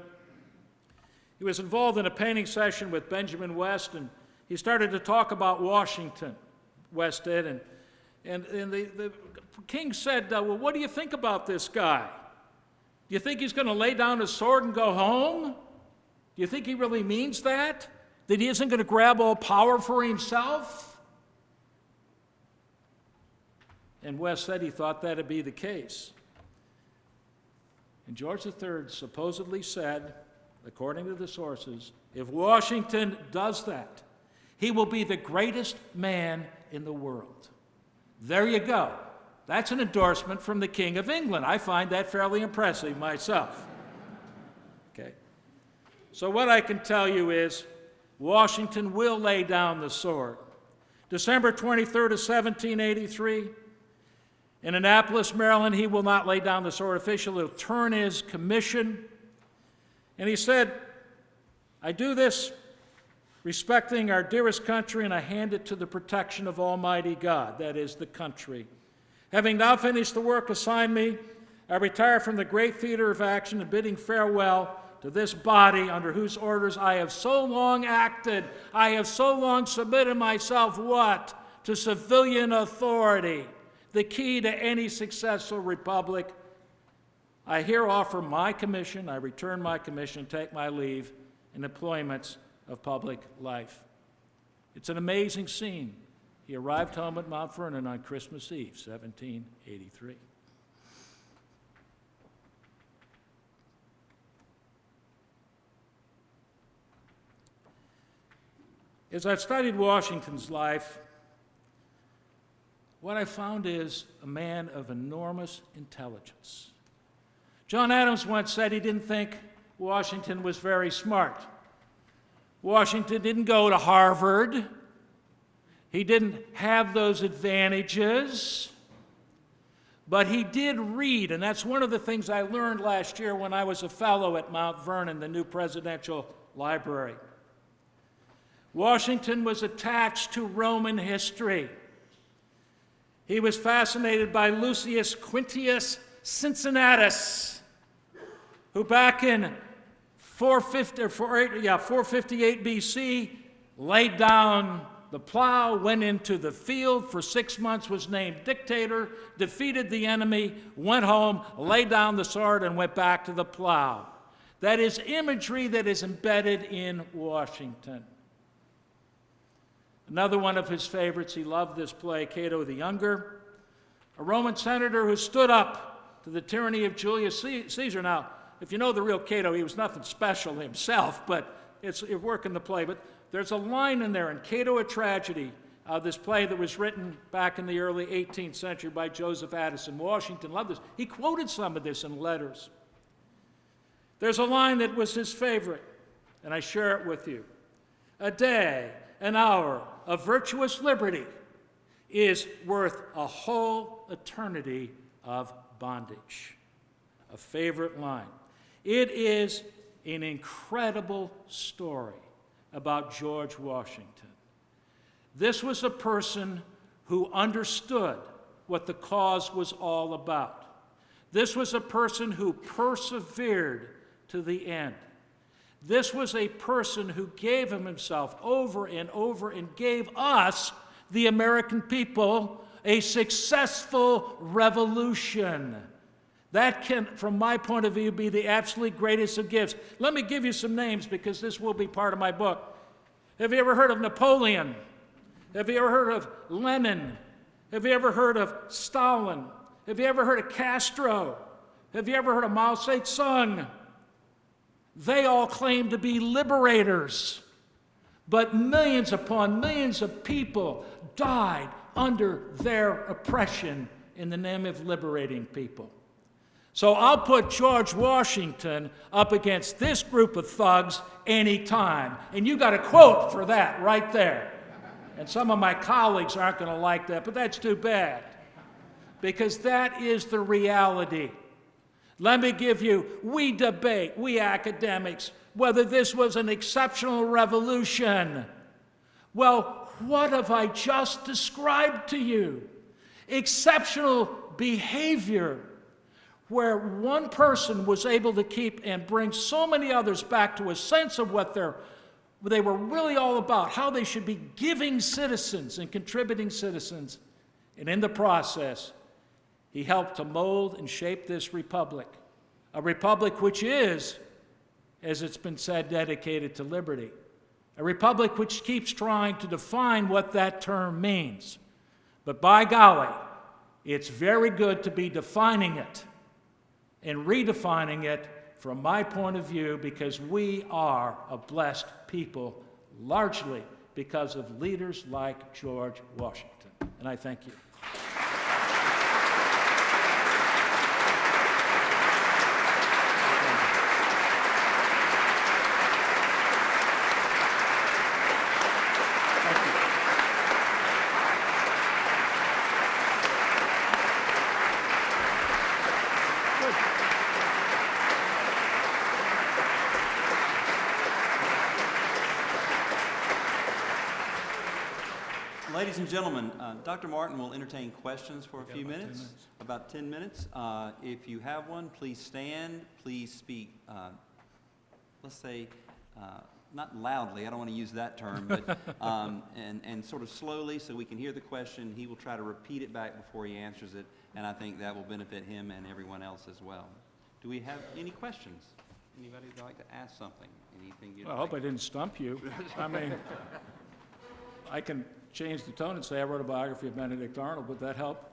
He was involved in a painting session with Benjamin West, and he started to talk about Washington, West did, and the king said, well, what do you think about this guy? Do you think he's going to lay down his sword and go home? Do you think he really means that? That he isn't going to grab all power for himself? And West said he thought that'd be the case. And George III supposedly said, according to the sources, if Washington does that, he will be the greatest man in the world. There you go. That's an endorsement from the King of England. I find that fairly impressive myself. Okay. So what I can tell you is Washington will lay down the sword. December 23rd of 1783, in Annapolis, Maryland, he will not lay down the sword officially. He'll turn his commission. And he said, I do this respecting our dearest country, and I hand it to the protection of Almighty God, that is, the country. Having now finished the work assigned me, I retire from the great theater of action and bidding farewell to this body under whose orders I have so long acted. I have so long submitted myself, what? To civilian authority, the key to any successful republic. I here offer my commission, I return my commission, take my leave in employments of public life. It's an amazing scene. He arrived home at Mount Vernon on Christmas Eve, 1783. As I've studied Washington's life, what I found is a man of enormous intelligence. John Adams once said he didn't think Washington was very smart. Washington didn't go to Harvard. He didn't have those advantages. But he did read, and that's one of the things I learned last year when I was a fellow at Mount Vernon, the new presidential library. Washington was attached to Roman history. He was fascinated by Lucius Quintius Cincinnatus, who back in 458 BC laid down the plow, went into the field for 6 months, was named dictator, defeated the enemy, went home, laid down the sword, and went back to the plow. That is imagery that is embedded in Washington. Another one of his favorites, he loved this play, Cato the Younger, a Roman senator who stood up to the tyranny of Julius Caesar. Now, if you know the real Cato, he was nothing special himself, but it's work in the play. But there's a line in there in Cato, a Tragedy, this play that was written back in the early 18th century by Joseph Addison. Washington loved this. He quoted some of this in letters. There's a line that was his favorite, and I share it with you. A day, an hour of virtuous liberty is worth a whole eternity of bondage. A favorite line. It is an incredible story about George Washington. This was a person who understood what the cause was all about. This was a person who persevered to the end. This was a person who gave himself over and over and gave us, the American people, a successful revolution. That can, from my point of view, be the absolute greatest of gifts. Let me give you some names because this will be part of my book. Have you ever heard of Napoleon? Have you ever heard of Lenin? Have you ever heard of Stalin? Have you ever heard of Castro? Have you ever heard of Mao Zedong? They all claim to be liberators, but millions upon millions of people died under their oppression in the name of liberating people. So I'll put George Washington up against this group of thugs anytime. And you got a quote for that right there. And some of my colleagues aren't going to like that, but that's too bad. Because that is the reality. Let me give you, we debate, we academics, whether this was an exceptional revolution. Well, what have I just described to you? Exceptional behavior, where one person was able to keep and bring so many others back to a sense of what they were really all about, how they should be giving citizens and contributing citizens. And in the process, he helped to mold and shape this republic, a republic which is, as it's been said, dedicated to liberty, a republic which keeps trying to define what that term means. But by golly, it's very good to be defining it and redefining it from my point of view, because we are a blessed people, largely because of leaders like George Washington. And I thank you. Ladies and gentlemen, Dr. Martin will entertain questions for a few minutes, about 10 minutes. If you have one, please stand, please speak, let's say, not loudly, I don't want to use that term, but and sort of slowly so we can hear the question. He will try to repeat it back before he answers it, and I think that will benefit him and everyone else as well. Do we have any questions? Anybody would like to ask something? Anything you'd Well, I hope I didn't stump you. I mean, I can change the tone and say I wrote a biography of Benedict Arnold. Would that help?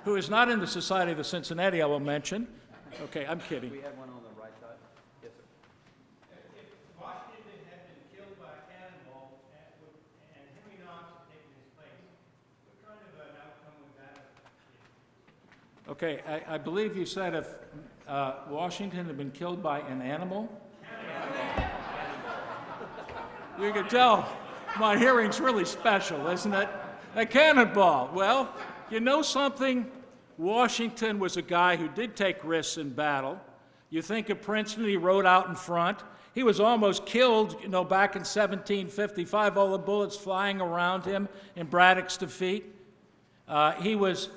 Who is not in the Society of the Cincinnati, I will mention. Okay, I'm kidding. We have one on the right side. Yes, sir. If Washington had been killed by a cannonball and Henry Knox had taken his place, what kind of an outcome would that have been? Okay, I believe you said if Washington had been killed by an animal? You can tell my hearing's really special, isn't it? A cannonball. Well, you know something? Washington was a guy who did take risks in battle. You think of Princeton, he rode out in front. He was almost killed, back in 1755, all the bullets flying around him in Braddock's defeat. He was,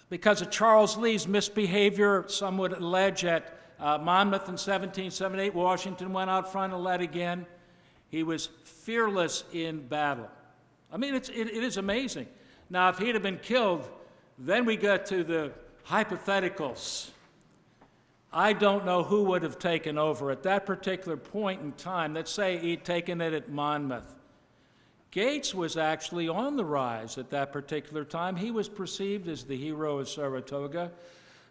because of Charles Lee's misbehavior, some would allege, at Monmouth in 1778, Washington went out front and led again. He was fearless in battle. I mean, it is amazing. Now, if he'd have been killed, then we get to the hypotheticals. I don't know who would have taken over at that particular point in time. Let's say he'd taken it at Monmouth. Gates was actually on the rise at that particular time. He was perceived as the hero of Saratoga.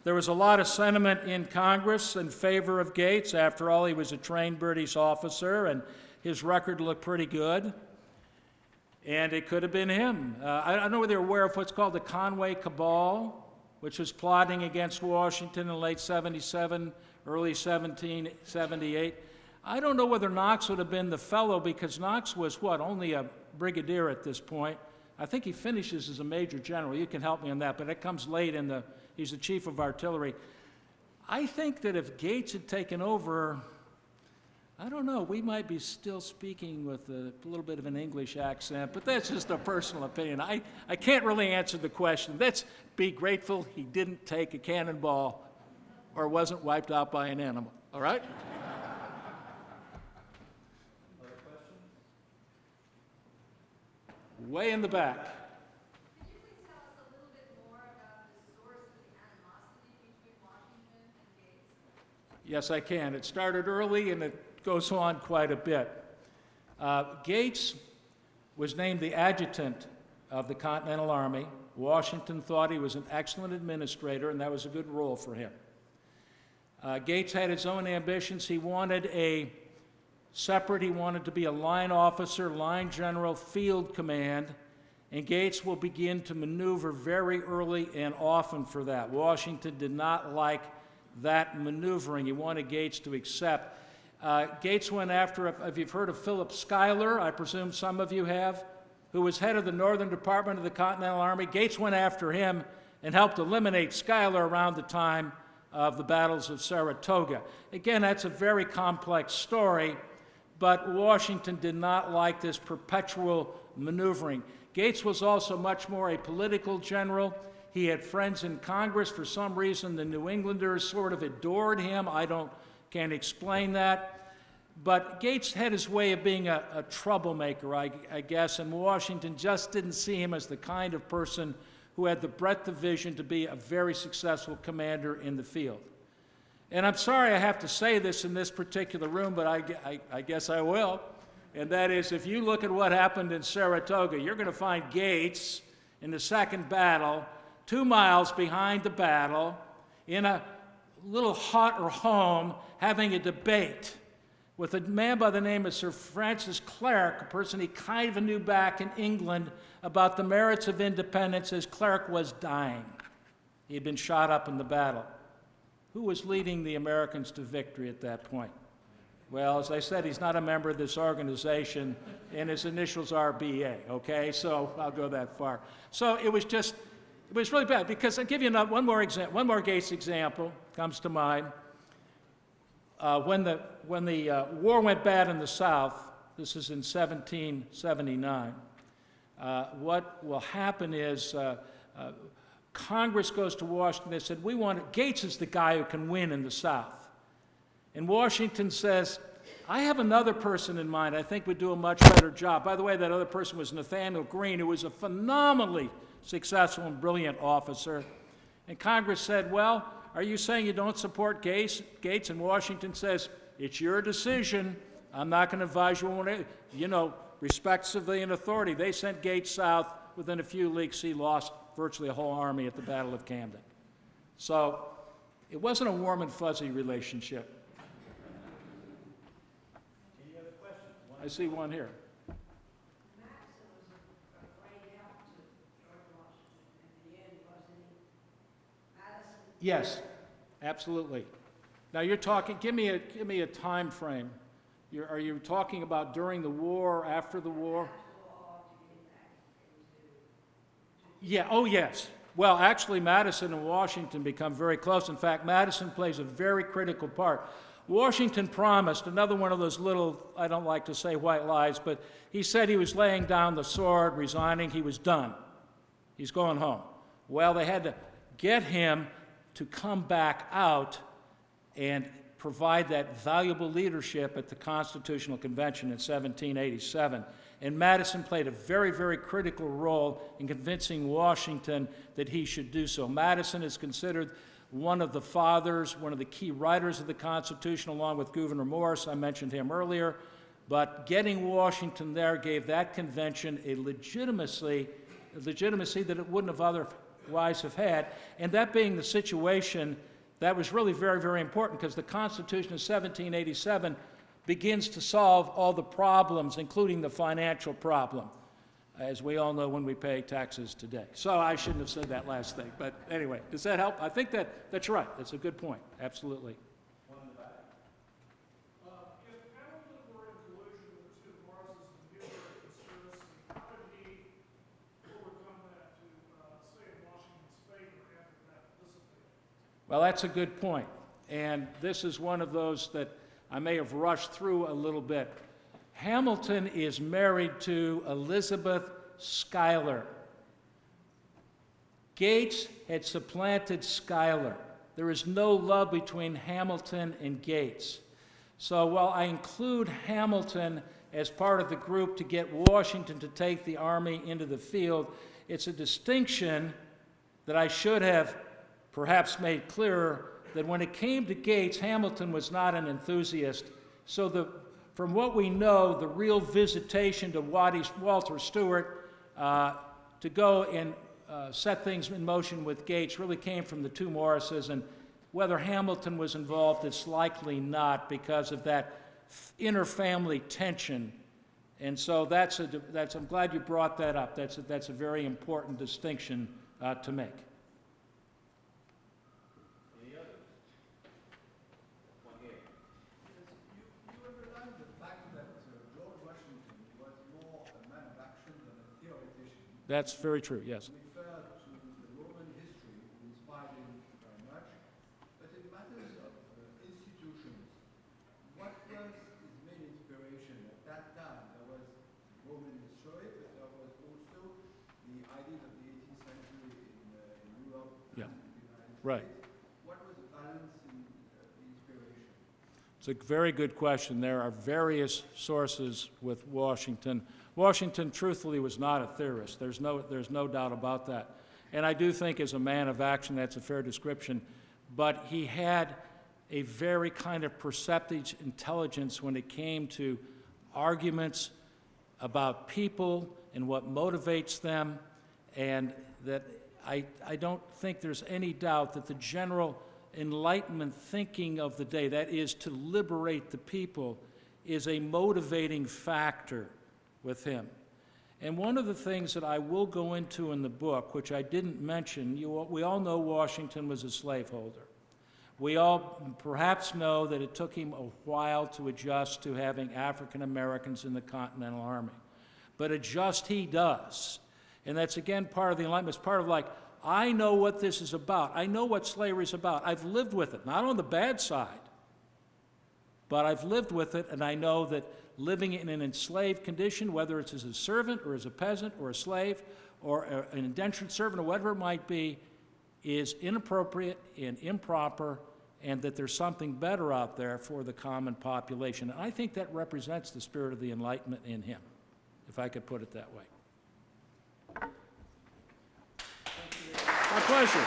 There was a lot of sentiment in Congress in favor of Gates. After all, he was a trained British officer, and his record looked pretty good. And it could have been him. I don't know whether you're aware of what's called the Conway Cabal, which was plotting against Washington in late 77, early 1778. I don't know whether Knox would have been the fellow, because Knox was, only a brigadier at this point. I think he finishes as a major general. You can help me on that, but it comes late he's the chief of artillery. I think that if Gates had taken over, I don't know, we might be still speaking with a little bit of an English accent, but that's just a personal opinion. I can't really answer the question. Let's be grateful he didn't take a cannonball or wasn't wiped out by an animal, all right? Other questions? Way in the back. Could you please tell us a little bit more about the source of the animosity between Washington and Gates? Yes, I can. It started early and it goes on quite a bit. Gates was named the adjutant of the Continental Army. Washington thought he was an excellent administrator, and that was a good role for him. Gates had his own ambitions. He wanted to be a line officer, line general, field command, and Gates will begin to maneuver very early and often for that. Washington did not like that maneuvering. He wanted Gates to accept. Gates went after, if you've heard of Philip Schuyler, I presume some of you have, who was head of the Northern Department of the Continental Army. Gates went after him and helped eliminate Schuyler around the time of the battles of Saratoga. Again, that's a very complex story, but Washington did not like this perpetual maneuvering. Gates was also much more a political general. He had friends in Congress. For some reason, the New Englanders sort of adored him. Can't explain that. But Gates had his way of being a troublemaker, I guess, and Washington just didn't see him as the kind of person who had the breadth of vision to be a very successful commander in the field. And I'm sorry I have to say this in this particular room, but I guess I will. And that is, if you look at what happened in Saratoga, you're going to find Gates in the second battle, 2 miles behind the battle, in a little hut or home, having a debate with a man by the name of Sir Francis Clerk, a person he kind of knew back in England, about the merits of independence as Clerk was dying. He had been shot up in the battle. Who was leading the Americans to victory at that point? Well, as I said, he's not a member of this organization, and his initials are BA, okay? So I'll go that far. So it was really bad, because I'll give you one more Gates example comes to mind. When the war went bad in the South, this is in 1779, what will happen is Congress goes to Washington. They said, Gates is the guy who can win in the South. And Washington says, I have another person in mind I think would do a much better job. By the way, that other person was Nathaniel Greene, who was a phenomenally successful and brilliant officer. And Congress said, well, are you saying you don't support Gates? And Washington says, it's your decision. I'm not going to advise you on it. Respect civilian authority. They sent Gates south. Within a few weeks, he lost virtually a whole army at the Battle of Camden. So it wasn't a warm and fuzzy relationship. Any other questions? I see one here. Madison was afraid out to George Washington in the end, wasn't he? Madison? Yes. Absolutely. Now you're talking, give me a time frame. Are you talking about during the war, or after the war? Yeah, oh yes. Well, actually, Madison and Washington become very close. In fact, Madison plays a very critical part. Washington promised, another one of those little, I don't like to say white lies, but he said he was laying down the sword, resigning, he was done. He's going home. Well, they had to get him to come back out and provide that valuable leadership at the Constitutional Convention in 1787. And Madison played a very, very critical role in convincing Washington that he should do so. Madison is considered one of the fathers, one of the key writers of the Constitution, along with Gouverneur Morris. I mentioned him earlier. But getting Washington there gave that convention a legitimacy that it wouldn't have otherwise have had. And that being the situation, that was really very, very important, because the Constitution of 1787 begins to solve all the problems, including the financial problem, as we all know when we pay taxes today. So I shouldn't have said that last thing, but anyway, does that help? I think that's right. That's a good point. Absolutely. If Hamilton were in collusion with the two Morrises and Newburgh conspiracy, how did he overcome that to stay in Washington's favor after that dissipated? Well, that's a good point. And this is one of those that I may have rushed through a little bit. Hamilton is married to Elizabeth Schuyler. Gates had supplanted Schuyler. There is no love between Hamilton and Gates. So while I include Hamilton as part of the group to get Washington to take the army into the field, it's a distinction that I should have perhaps made clearer, that when it came to Gates, Hamilton was not an enthusiast. So from what we know, the real visitation to Walter Stewart to go and set things in motion with Gates really came from the two Morrises, and whether Hamilton was involved, it's likely not, because of that inter-family tension. And so I'm glad you brought that up. That's a very important distinction to make. You underline the fact that George Washington was more a man of action than a theoretician. That's very true, yes. Referred to the Roman history, who inspired him very much. But in matters of institutions, what was his main inspiration at that time? There was Roman history, but there was also the ideas of the 18th century in Europe Yeah. and the United Right. States. What was the balance in the inspiration? It's a very good question. There are various sources with Washington. Washington, truthfully, was not a theorist. There's no doubt about that. And I do think as a man of action, that's a fair description. But he had a very kind of perceptive intelligence when it came to arguments about people and what motivates them, and that I don't think there's any doubt that the general Enlightenment thinking of the day, that is to liberate the people, is a motivating factor with him. And one of the things that I will go into in the book, which I didn't mention, we all know Washington was a slaveholder. We all perhaps know that it took him a while to adjust to having African Americans in the Continental Army. But adjust he does. And that's, again, part of the Enlightenment. It's part of like, I know what this is about. I know what slavery is about. I've lived with it, not on the bad side, but I've lived with it, and I know that living in an enslaved condition, whether it's as a servant or as a peasant or a slave or an indentured servant or whatever it might be, is inappropriate and improper, and that there's something better out there for the common population. And I think that represents the spirit of the Enlightenment in him, if I could put it that way. My pleasure.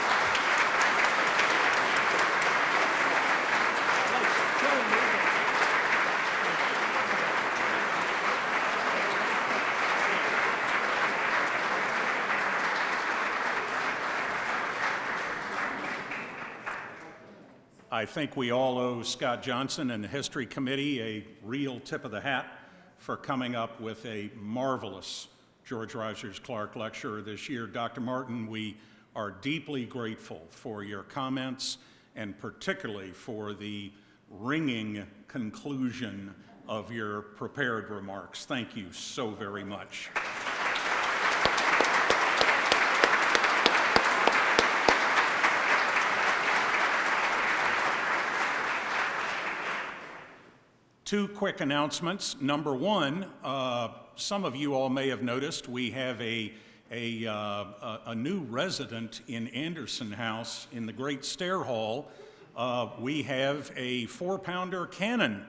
I think we all owe Scott Johnson and the History Committee a real tip of the hat for coming up with a marvelous George Rogers Clark lecture this year. Dr. Martin, we are deeply grateful for your comments and particularly for the ringing conclusion of your prepared remarks. Thank you so very much. Two quick announcements. Number one, some of you all may have noticed we have a new resident in Anderson House in the Great Stair Hall. We have a 4-pounder cannon,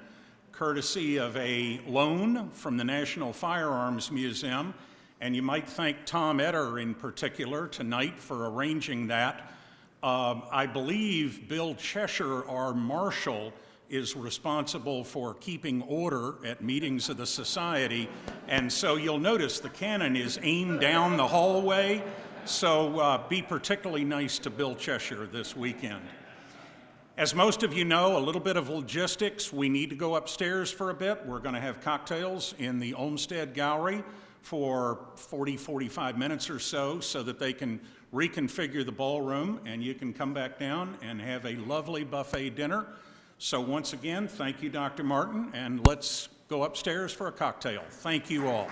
courtesy of a loan from the National Firearms Museum, and you might thank Tom Etter in particular tonight for arranging that. I believe Bill Cheshire, our marshal, is responsible for keeping order at meetings of the society, and so you'll notice the cannon is aimed down the hallway, so be particularly nice to Bill Cheshire this weekend. As most of you know, a little bit of logistics. We need to go upstairs for a bit. We're going to have cocktails in the Olmsted Gallery for 45 minutes or so that they can reconfigure the ballroom, and you can come back down and have a lovely buffet dinner. So once again, thank you, Dr. Martin, and let's go upstairs for a cocktail. Thank you all.